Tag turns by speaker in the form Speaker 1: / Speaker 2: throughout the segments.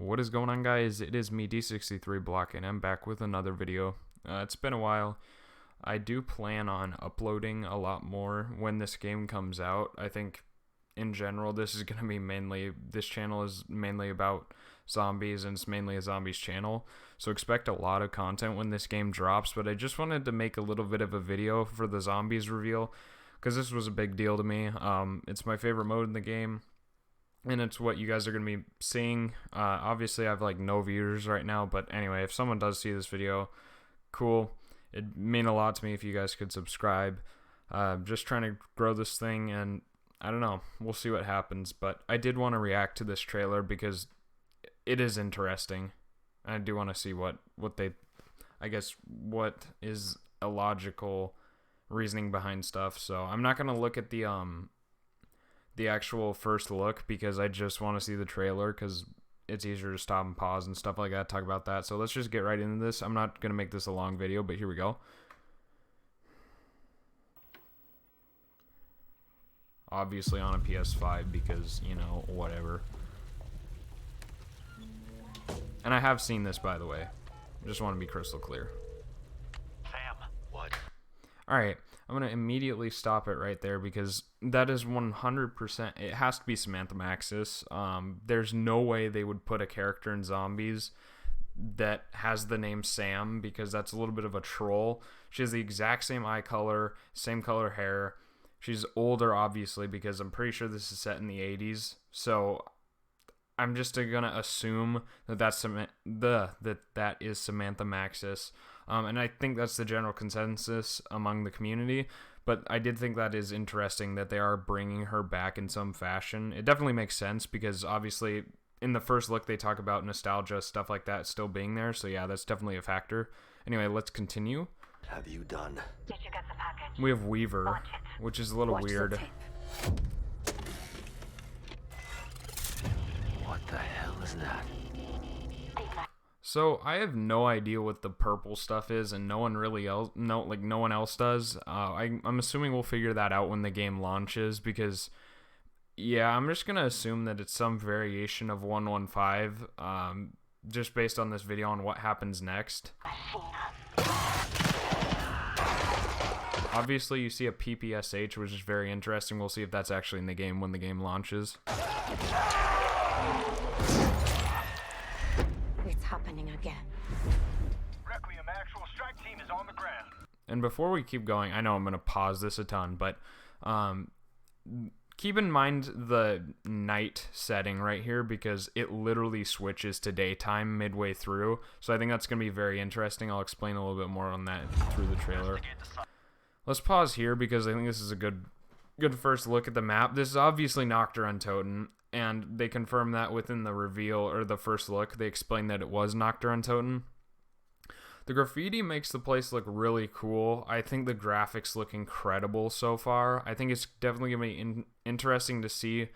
Speaker 1: What is going on, guys? It is me, D63 Blockay, and I'm back with another video. It's been a while. I do plan on uploading a lot more when this game comes out. I think in general this is going to be this channel is mainly about zombies, and it's mainly a zombies channel. So expect a lot of content when this game drops, but I just wanted to make a little bit of a video for the zombies reveal, because this was a big deal to me. It's my favorite mode in the game, and it's what you guys are going to be seeing. Obviously, I have like no viewers right now, but anyway, if someone does see this video, cool. It'd mean a lot to me if you guys could subscribe. Just trying to grow this thing, and I don't know. We'll see what happens, but I did want to react to this trailer because it is interesting. I do want to see what is a logical reasoning behind stuff. So I'm not going to look at the actual first look because I just want to see the trailer, because it's easier to stop and pause and stuff like that, talk about that. So let's just get right into this. I'm not going to make this a long video, but here we go. Obviously on a PS5 because, you know, whatever. And I have seen this, by the way. I just want to be crystal clear.
Speaker 2: Sam, what?
Speaker 1: Alright, I'm going to immediately stop it right there because that is 100%, it has to be Samantha Maxis. There's no way they would put a character in Zombies that has the name Sam, because that's a little bit of a troll. She has the exact same eye color, same color hair. She's older, obviously, because I'm pretty sure this is set in the 80s. So I'm just gonna assume that that is Samantha Maxis, and I think that's the general consensus among the community. But I did think that is interesting that they are bringing her back in some fashion. It definitely makes sense because obviously in the first look they talk about nostalgia, stuff like that still being there. So yeah, that's definitely a factor. Anyway, let's continue.
Speaker 2: Have you done?
Speaker 3: Did you get the package?
Speaker 1: We have Weaver, which is a little weird.
Speaker 2: What the hell is that?
Speaker 1: So I have no idea what the purple stuff is, and no one else does. I'm assuming we'll figure that out when the game launches, because yeah, I'm just gonna assume that it's some variation of 115, just based on this video on what happens next. Obviously, you see a PPSH, which is very interesting. We'll see if that's actually in the game when the game launches.
Speaker 3: It's happening again.
Speaker 4: Requiem actual strike team is on the ground.
Speaker 1: And before we keep going, I know I'm going to pause this a ton, but keep in mind the night setting right here, because it literally switches to daytime midway through. So I think that's going to be very interesting. I'll explain a little bit more on that through the trailer. Let's pause here because I think this is a good first look at the map. This is obviously Nocturne Toten, and they confirm that within the reveal, or the first look. They explained that it was Nocturne Toten. The graffiti makes the place look really cool. I think the graphics look incredible so far. I think it's definitely going to be interesting to see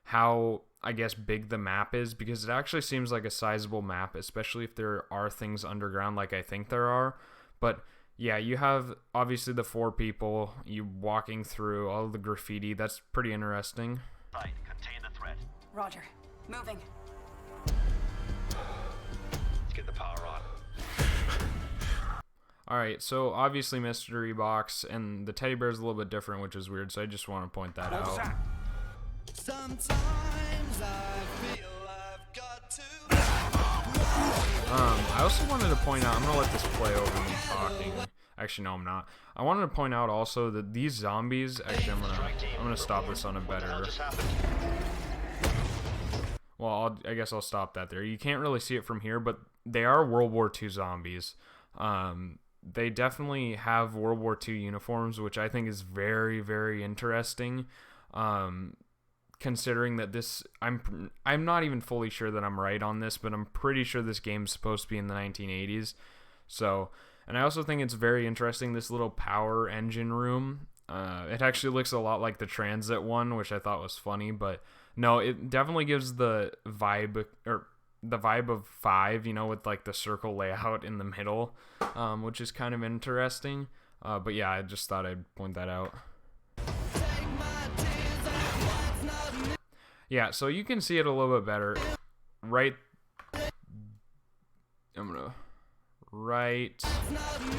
Speaker 1: how, I guess, big the map is, because it actually seems like a sizable map, especially if there are things underground like I think there are. But yeah, you have obviously the 4 people, you walking through all the graffiti. That's pretty interesting.
Speaker 2: Right, contain the threat.
Speaker 3: Roger. Moving.
Speaker 2: Let's get the power on.
Speaker 1: Alright, so obviously mystery box, and the teddy bear is a little bit different, which is weird, so I just want to point that out.
Speaker 5: Sometimes I feel I've got to.
Speaker 1: I also wanted to point out, I'm going to let this play over me talking. Actually, no, I'm not. I wanted to point out also that these zombies, actually, I'm gonna stop this on a better. Well, I guess I'll stop that there. You can't really see it from here, but they are World War II zombies. They definitely have World War II uniforms, which I think is very, very interesting. Considering that this, I'm not even fully sure that I'm right on this, but I'm pretty sure this game's supposed to be in the 1980s. So, and I also think it's very interesting, this little power engine room. It actually looks a lot like the transit one, which I thought was funny, but no, it definitely gives the vibe, or the vibe of 5, you know, with like the circle layout in the middle, which is kind of interesting. But yeah, I just thought I'd point that out. Yeah, so you can see it a little bit better right I'm gonna right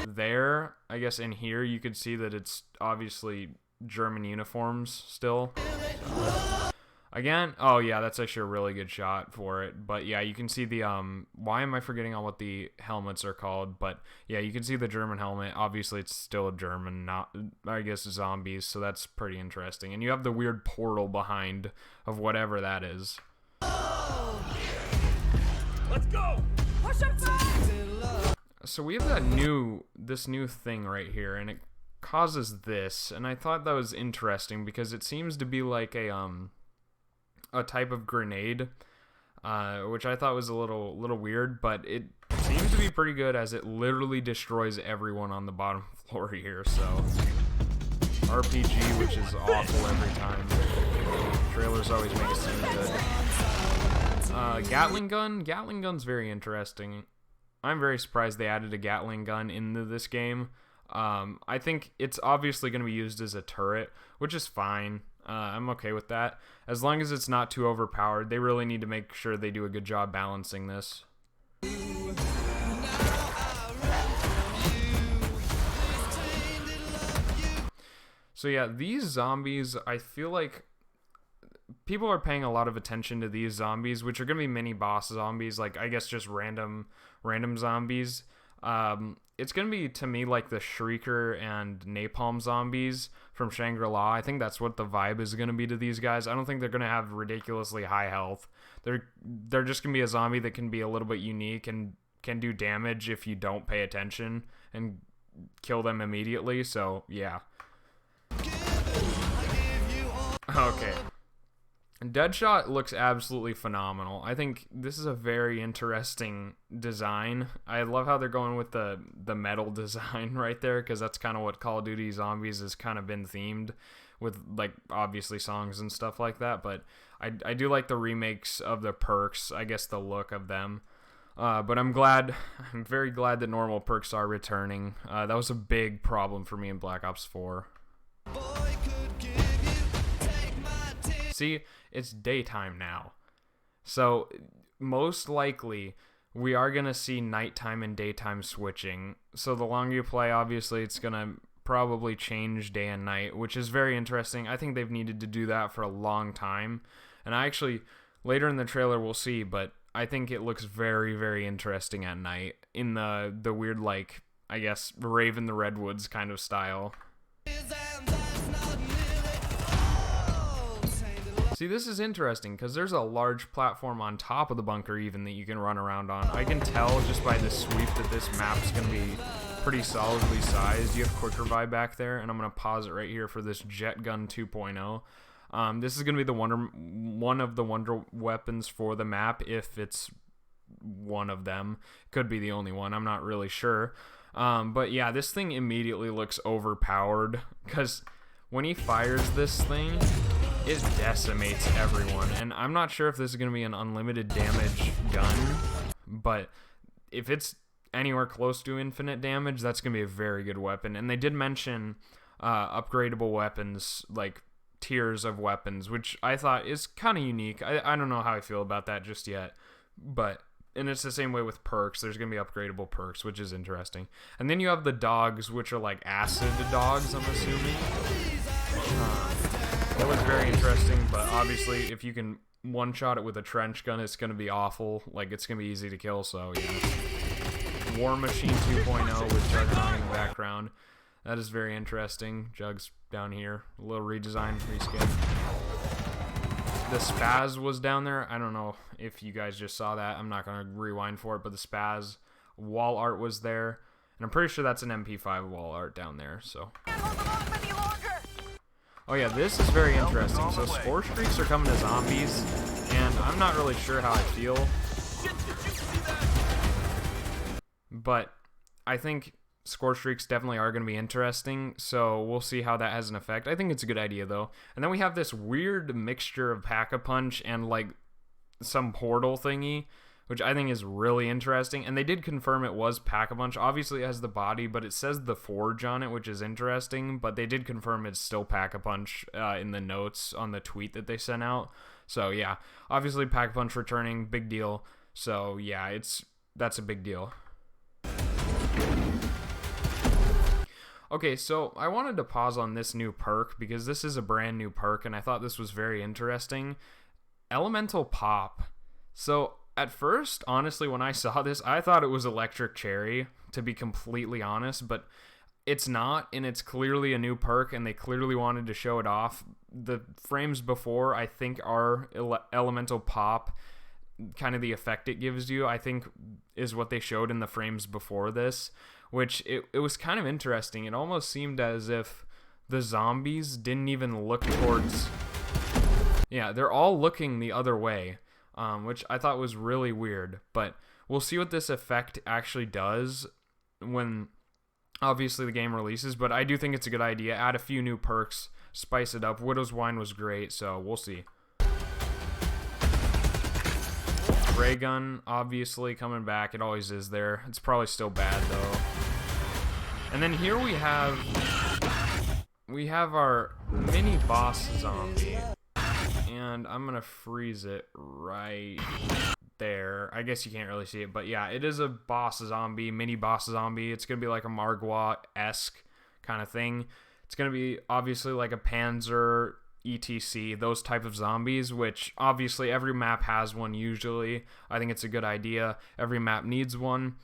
Speaker 1: there. I guess in here you could see that it's obviously German uniforms still. So, again, oh yeah, that's actually a really good shot for it. But yeah, you can see the why am I forgetting on what the helmets are called? But yeah, you can see the German helmet. Obviously it's still a German, not, I guess, zombies, so that's pretty interesting. And you have the weird portal behind of whatever that is.
Speaker 4: Let's go!
Speaker 3: Push him back!
Speaker 1: So we have this new thing right here, and it causes this, and I thought that was interesting because it seems to be like a type of grenade, which I thought was a little weird, but it seems to be pretty good as it literally destroys everyone on the bottom floor here. So RPG, which is awful every time. Trailers always make it seem good. Gatling gun's very interesting. I'm very surprised they added a Gatling gun into this game. I think it's obviously going to be used as a turret, which is fine. I'm okay with that. As long as it's not too overpowered, they really need to make sure they do a good job balancing this. So yeah, these zombies, I feel like people are paying a lot of attention to these zombies, which are going to be mini boss zombies, like I guess just random zombies. It's going to be, to me, like the Shrieker and Napalm zombies from Shangri-La. I think that's what the vibe is going to be to these guys. I don't think they're going to have ridiculously high health. They're just going to be a zombie that can be a little bit unique and can do damage if you don't pay attention and kill them immediately. So, yeah. Okay. Deadshot looks absolutely phenomenal. I think this is a very interesting design. I love how they're going with the metal design right there, because that's kind of what Call of Duty Zombies has kind of been themed with, like, obviously songs and stuff like that. But I do like the remakes of the perks, I guess the look of them. But I'm very glad that normal perks are returning. That was a big problem for me in Black Ops 4. See, it's daytime now. So, most likely, we are going to see nighttime and daytime switching. So, the longer you play, obviously, it's going to probably change day and night, which is very interesting. I think they've needed to do that for a long time. And later in the trailer, we'll see, but I think it looks very, very interesting at night in the weird, like, I guess, Raven the Redwoods kind of style. See, this is interesting because there's a large platform on top of the bunker even that you can run around on. I can tell just by the sweep that this map's going to be pretty solidly sized. You have quick revive back there, and I'm going to pause it right here for this Jet Gun 2.0. This is going to be one of the wonder weapons for the map, if it's one of them. Could be the only one. I'm not really sure. But yeah, this thing immediately looks overpowered because when he fires this thing, it decimates everyone. And I'm not sure if this is going to be an unlimited damage gun, but if it's anywhere close to infinite damage, that's going to be a very good weapon. And they did mention upgradable weapons, like tiers of weapons, which I thought is kind of unique. I don't know how I feel about that just yet, and it's the same way with perks. There's going to be upgradable perks, which is interesting. And then you have the dogs, which are like acid dogs, I'm assuming. That was very interesting, but obviously if you can one-shot it with a trench gun, it's going to be awful. Like, it's going to be easy to kill, so yeah. War Machine 2.0 with Juggernaut in the background. That is very interesting. Jug's down here. A little redesign, reskin. The Spaz was down there. I don't know if you guys just saw that. I'm not going to rewind for it, but the Spaz wall art was there. And I'm pretty sure that's an MP5 wall art down there, so. Oh yeah, this is very interesting. So Spore Streaks are coming to zombies, and I'm not really sure how I feel. But I think Score Streaks definitely are going to be interesting, so we'll see how that has an effect. I think it's a good idea, though. And then we have this weird mixture of Pack-a-Punch and, like, some portal thingy, which I think is really interesting. And they did confirm it was Pack-a-Punch. Obviously, it has the body, but it says the Forge on it, which is interesting. But they did confirm it's still Pack-a-Punch in the notes on the tweet that they sent out. So, yeah, obviously Pack-a-Punch returning, big deal. So, yeah, it's that's a big deal. Okay, so I wanted to pause on this new perk because this is a brand new perk and I thought this was very interesting. Elemental Pop. So at first, honestly, when I saw this, I thought it was Electric Cherry, to be completely honest, but it's not, and it's clearly a new perk, and they clearly wanted to show it off. The frames before, I think, are Elemental Pop. Kind of the effect it gives you, I think, is what they showed in the frames before this, which it was kind of interesting. It almost seemed as if the zombies didn't even look towards... Yeah, they're all looking the other way, which I thought was really weird, but we'll see what this effect actually does when... obviously the game releases, but I do think it's a good idea. Add a few new perks, spice it up. Widow's Wine was great, so we'll see. Ray Gun, obviously, coming back. It always is there. It's probably still bad, though. And then here we have our mini boss zombie. And I'm going to freeze it right there. I guess you can't really see it, but yeah, it is a boss zombie, mini boss zombie. It's going to be like a Margwa-esque kind of thing. It's going to be obviously like a Panzer, etc., those type of zombies, which obviously every map has one usually. I think it's a good idea. Every map needs one.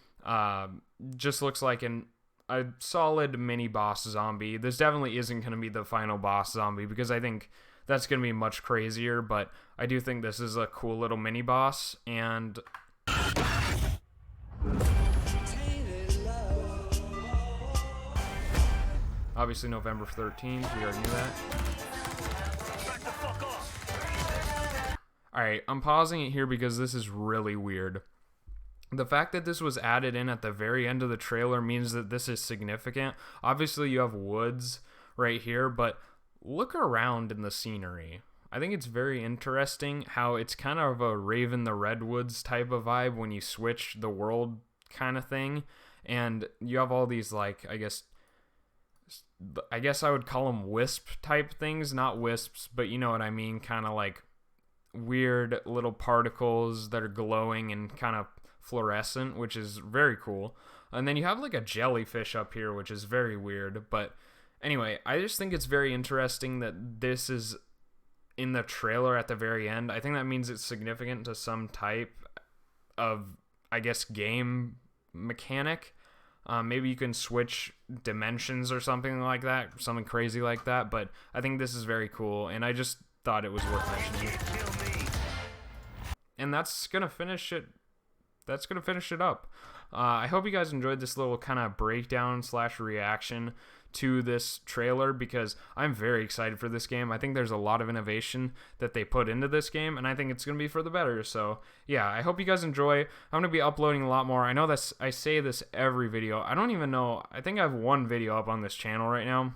Speaker 1: Just looks like a solid mini boss zombie. This definitely isn't going to be the final boss zombie because I think that's going to be much crazier, but I do think this is a cool little mini boss, and obviously November 13th, we already knew that. Alright, I'm pausing it here because this is really weird. The fact that this was added in at the very end of the trailer means that this is significant. Obviously you have woods right here, but look around in the scenery. I think it's very interesting how it's kind of a Raven the Redwoods type of vibe when you switch the world kind of thing. And you have all these, like, I guess I would call them wisp type things. Not wisps, but you know what I mean. Kind of like weird little particles that are glowing and kind of fluorescent, which is very cool. And then you have like a jellyfish up here, which is very weird, but anyway, I just think it's very interesting that this is in the trailer at the very end. I think that means it's significant to some type of, I guess, game mechanic. Maybe you can switch dimensions or something like that, something crazy like that, but I think this is very cool, and I just thought it was worth mentioning. And that's going to finish it. That's going to finish it up. I hope you guys enjoyed this little kind of breakdown / reaction to this trailer because I'm very excited for this game. I think there's a lot of innovation that they put into this game, and I think it's going to be for the better. So yeah, I hope you guys enjoy. I'm going to be uploading a lot more. I know that's, I say this every video. I don't even know. I think I have one video up on this channel right now.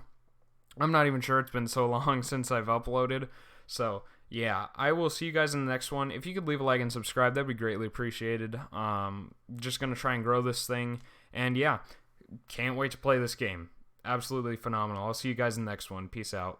Speaker 1: I'm not even sure. It's been so long since I've uploaded. So yeah, I will see you guys in the next one. If you could leave a like and subscribe, that'd be greatly appreciated. Just going to try and grow this thing. And yeah, can't wait to play this game. Absolutely phenomenal. I'll see you guys in the next one. Peace out.